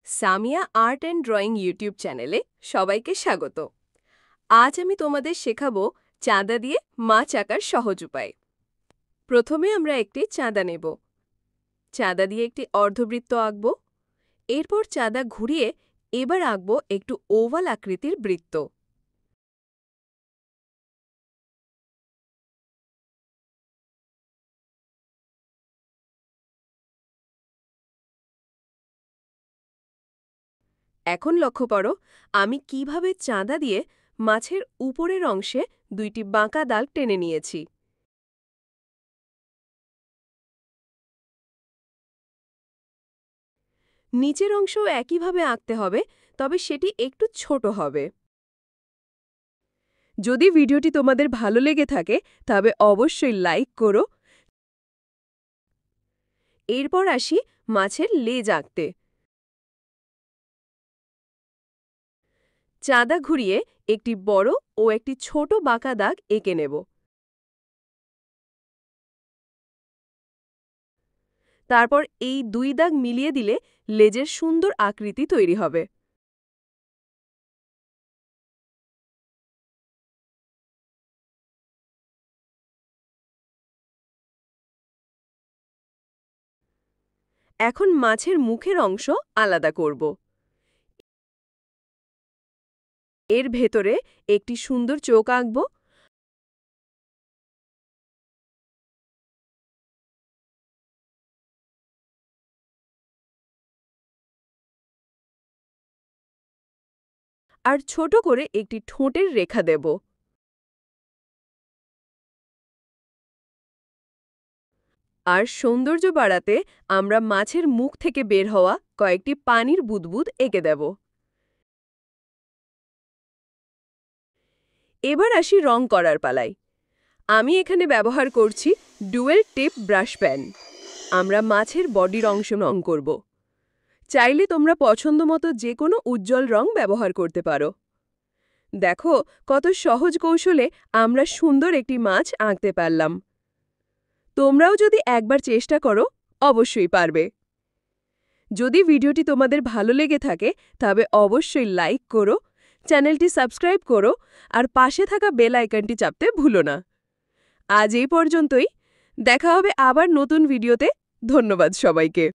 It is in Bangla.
Samia art and drawing YouTube চ্যানেলে সবাইকে স্বাগত। আজ আমি তোমাদের শেখাবো চাঁদা দিয়ে মাছ আঁকার সহজ উপায়। প্রথমে আমরা একটি চাঁদা নেব। চাঁদা দিয়ে একটি অর্ধবৃত্ত আঁকব। এরপর চাঁদা ঘুরিয়ে এবার আঁকব একটু ওভাল আকৃতির বৃত্ত। এখন লক্ষ্য করো আমি কিভাবে চাঁদা দিয়ে মাছের উপরের অংশে দুইটি বাঁকা দাগ টেনে নিয়েছি। নিচের অংশও একইভাবে আঁকতে হবে, তবে সেটি একটু ছোট হবে। যদি ভিডিওটি তোমাদের ভালো লেগে থাকে তবে অবশ্যই লাইক করো। এরপর আসি মাছের লেজ আঁকতে। চাঁদা ঘুরিয়ে একটি বড় ও একটি ছোট বাঁকা দাগ এঁকে নেব। তারপর এই দুই দাগ মিলিয়ে দিলে লেজের সুন্দর আকৃতি তৈরি হবে। এখন মাছের মুখের অংশ আলাদা করব। এর ভেতরে একটি সুন্দর চোখ আঁকব। আর ছোট করে একটি ঠোঁটের রেখা দেব। আর সৌন্দর্য বাড়াতে আমরা মাছের মুখ থেকে বের হওয়া কয়েকটি পানির বুদবুদ এঁকে দেব। এবার আসি রং করার পালায়। আমি এখানে ব্যবহার করছি ডুয়েল টিপ ব্রাশ পেন। আমরা মাছের বডির অংশ রং করব। চাইলে তোমরা পছন্দমতো যে কোনো উজ্জ্বল রং ব্যবহার করতে পারো। দেখো কত সহজ কৌশলে আমরা সুন্দর একটি মাছ আঁকতে পারলাম। তোমরাও যদি একবার চেষ্টা করো অবশ্যই পারবে। যদি ভিডিওটি তোমাদের ভালো লেগে থাকে তবে অবশ্যই লাইক করো, চ্যানেলটি সাবস্ক্রাইব করো আর পাশে থাকা বেল আইকনটি চাপতে ভুলো না। আজ এই পর্যন্তই। দেখা হবে আবার নতুন ভিডিওতে। ধন্যবাদ সবাইকে।